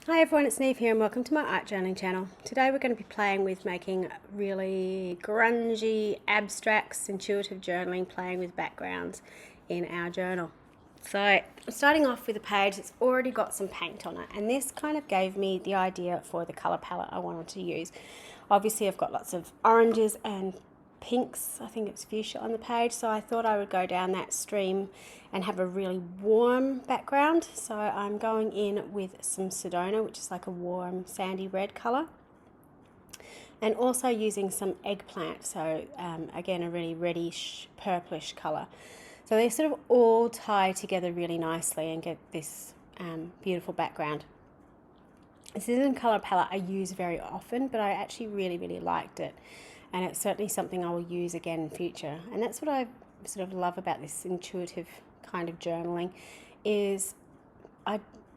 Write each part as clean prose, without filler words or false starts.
Hi everyone, it's Niamh here and welcome to my art journaling channel. Today we're going to be playing with making really grungy, abstracts, intuitive journaling, playing with backgrounds in our journal. So I'm starting off with a page that's already got some paint on it, and this kind of gave me the idea for the colour palette I wanted to use. Obviously I've got lots of oranges and pinks, I think it's fuchsia on the page, so I thought I would go down that stream and have a really warm background. So I'm going in with some Sedona, which is like a warm sandy red colour, and also using some eggplant, so again a really reddish purplish colour. So they sort of all tie together really nicely and get this beautiful background. This isn't a colour palette I use very often, but I actually really liked it, and it's certainly something I will use again in future. And that's what I sort of love about this intuitive kind of journaling, is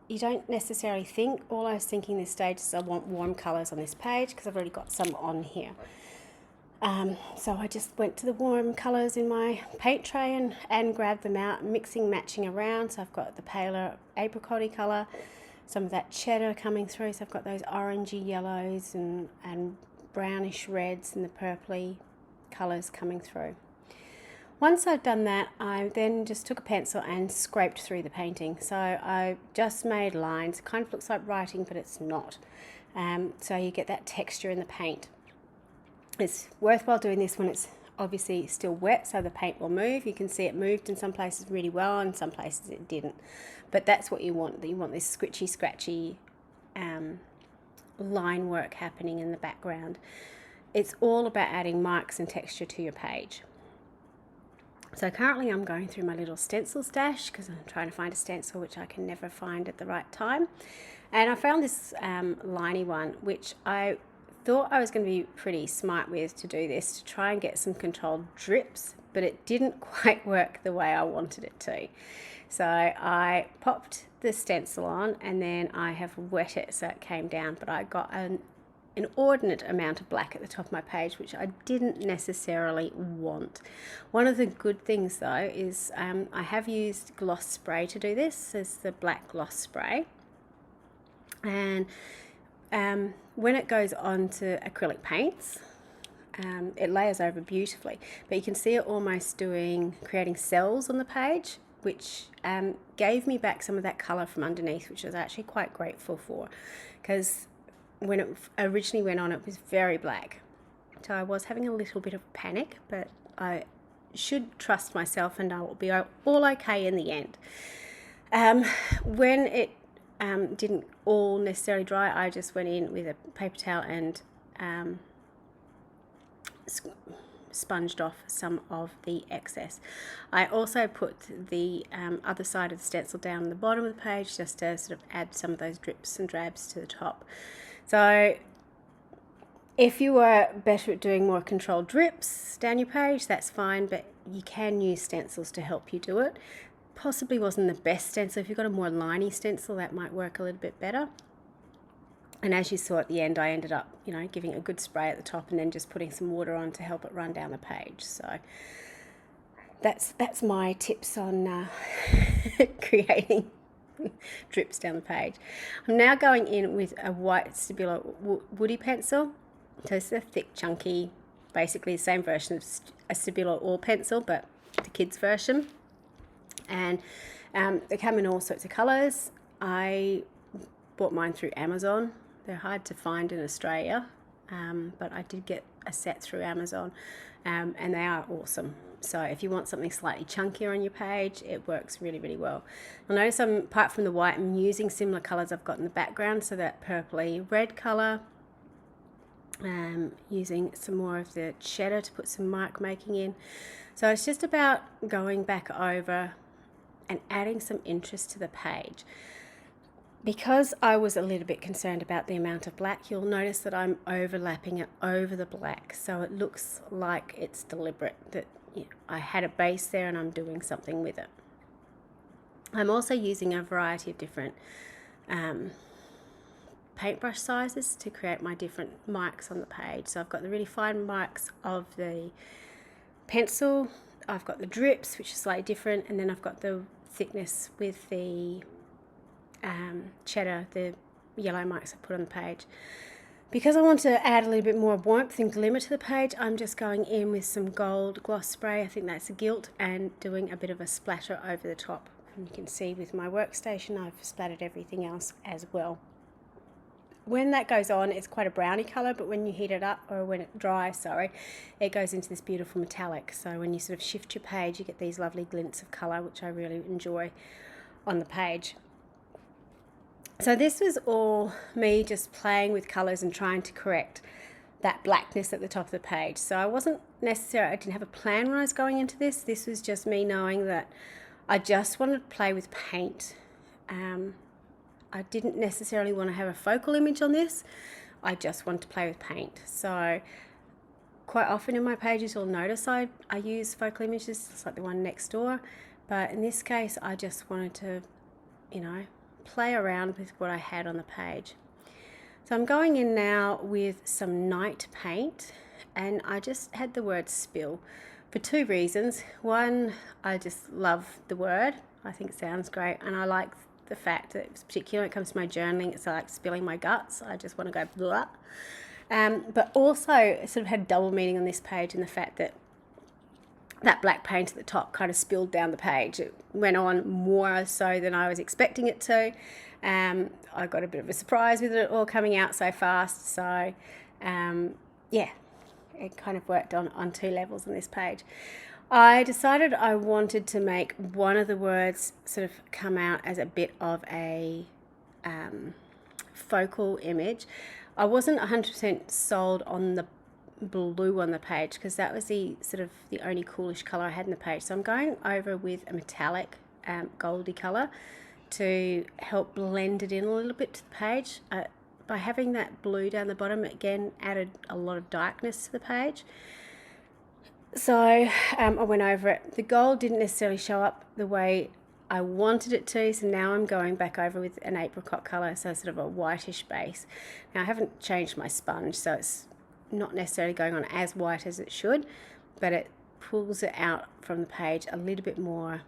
you don't necessarily think. All I was thinking this stage is I want warm colours on this page because I've already got some on here. So I just went to the warm colours in my paint tray and grabbed them out, mixing, matching around. So I've got the paler apricot-y colour, some of that cheddar coming through, so I've got those orangey yellows and brownish reds and the purpley colours coming through. Once I've done that, I then just took a pencil and scraped through the painting. So I just made lines. It kind of looks like writing, but it's not. So you get that texture in the paint. It's worthwhile doing this when it's obviously still wet, so the paint will move. You can see it moved in some places really well, and some places it didn't. But that's what you want. You want this squishy, scratchy line work happening in the background. It's all about adding marks and texture to your page. So currently I'm going through my little stencil stash because I'm trying to find a stencil which I can never find at the right time. And I found this liney one, which I thought I was going to be pretty smart with to do this, to try and get some controlled drips, but it didn't quite work the way I wanted it to. So I popped the stencil on and then I have wet it so it came down, but I got an inordinate amount of black at the top of my page, which I didn't necessarily want. One of the good things though is I have used gloss spray to do this. It's the black gloss spray, and when it goes onto acrylic paints, it layers over beautifully, but you can see it almost creating cells on the page, which gave me back some of that colour from underneath, which I was actually quite grateful for, because when it originally went on, it was very black. So I was having a little bit of panic, but I should trust myself and I will be all okay in the end. When it didn't all necessarily dry, I just went in with a paper towel and sponged off some of the excess. I also put the other side of the stencil down the bottom of the page just to sort of add some of those drips and drabs to the top. So if you were better at doing more controlled drips down your page, that's fine, but you can use stencils to help you do it. Possibly wasn't the best stencil. If you've got a more liney stencil, that might work a little bit better. And as you saw at the end, I ended up, giving a good spray at the top and then just putting some water on to help it run down the page. So that's my tips on creating drips down the page. I'm now going in with a white Stabilo woody pencil. So it's a thick, chunky, basically the same version of a Stabilo oil pencil, but the kids' version. And they come in all sorts of colours. I bought mine through Amazon. They're hard to find in Australia, but I did get a set through Amazon, and they are awesome. So if you want something slightly chunkier on your page, it works really well. You'll notice apart from the white, I'm using similar colours I've got in the background, so that purpley red colour. Using some more of the cheddar to put some mark making in. So it's just about going back over and adding some interest to the page. Because I was a little bit concerned about the amount of black, you'll notice that I'm overlapping it over the black, so it looks like it's deliberate, that I had a base there and I'm doing something with it. I'm also using a variety of different paintbrush sizes to create my different marks on the page. So I've got the really fine marks of the pencil, I've got the drips, which is slightly different, and then I've got the thickness with the cheddar, the yellow marks I put on the page. Because I want to add a little bit more warmth and glimmer to the page, I'm just going in with some gold gloss spray, I think that's a gilt, and doing a bit of a splatter over the top. And you can see with my workstation I've splattered everything else as well. When that goes on, it's quite a browny colour, but when you heat it up, or when it dries, sorry, it goes into this beautiful metallic. So when you sort of shift your page, you get these lovely glints of colour, which I really enjoy on the page. So this was all me just playing with colours and trying to correct that blackness at the top of the page. So I didn't have a plan when I was going into this. This was just me knowing that I just wanted to play with paint. I didn't necessarily want to have a focal image on this. I just wanted to play with paint. So quite often in my pages you'll notice I use focal images, just like the one next door. But in this case I just wanted to, play around with what I had on the page. So I'm going in now with some night paint, and I just had the word spill for two reasons. One, I just love the word. I think it sounds great, and I like the fact that, particularly when it comes to my journaling, it's like spilling my guts. I just want to go blah. But also it sort of had double meaning on this page in the fact that that black paint at the top kind of spilled down the page. It went on more so than I was expecting it to. I got a bit of a surprise with it all coming out so fast. So yeah, it kind of worked on two levels on this page. I decided I wanted to make one of the words sort of come out as a bit of a focal image. I wasn't 100% sold on the blue on the page because that was the only coolish color I had in the page. So I'm going over with a metallic goldy color to help blend it in a little bit to the page. By having that blue down the bottom, again added a lot of darkness to the page. So I went over it. The gold didn't necessarily show up the way I wanted it to, so now I'm going back over with an apricot color, so sort of a whitish base. Now I haven't changed my sponge, so it's not necessarily going on as white as it should, but it pulls it out from the page a little bit more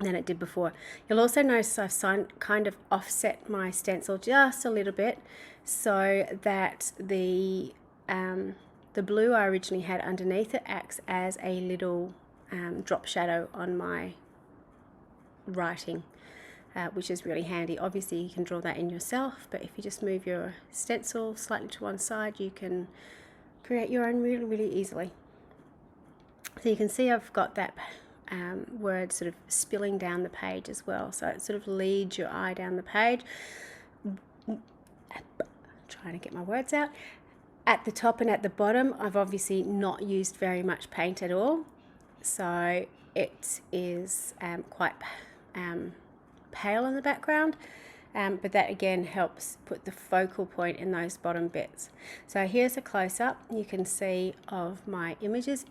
than it did before. You'll also notice I've kind of offset my stencil just a little bit so that the blue I originally had underneath it acts as a little drop shadow on my writing, which is really handy. Obviously you can draw that in yourself, but if you just move your stencil slightly to one side, you can create your own really easily. So you can see I've got that word sort of spilling down the page as well, so it sort of leads your eye down the page. Trying to get my words out. At the top and at the bottom I've obviously not used very much paint at all, so it is quite pale in the background, but that again helps put the focal point in those bottom bits. So here's a close-up you can see of my images.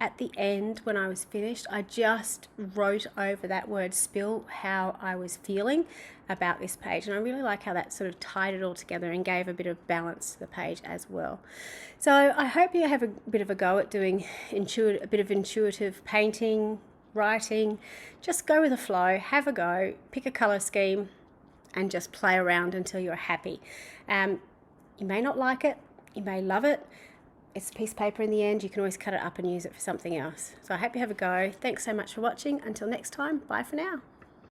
At the end, when I was finished, I just wrote over that word spill how I was feeling about this page, and I really like how that sort of tied it all together and gave a bit of balance to the page as well. So I hope you have a bit of a go at doing a bit of intuitive painting, writing. Just go with the flow, have a go, pick a color scheme and just play around until you're happy. You may not like it, you may love it. It's a piece of paper in the end. You can always cut it up and use it for something else. So I hope you have a go. Thanks so much for watching. Until next time, bye for now.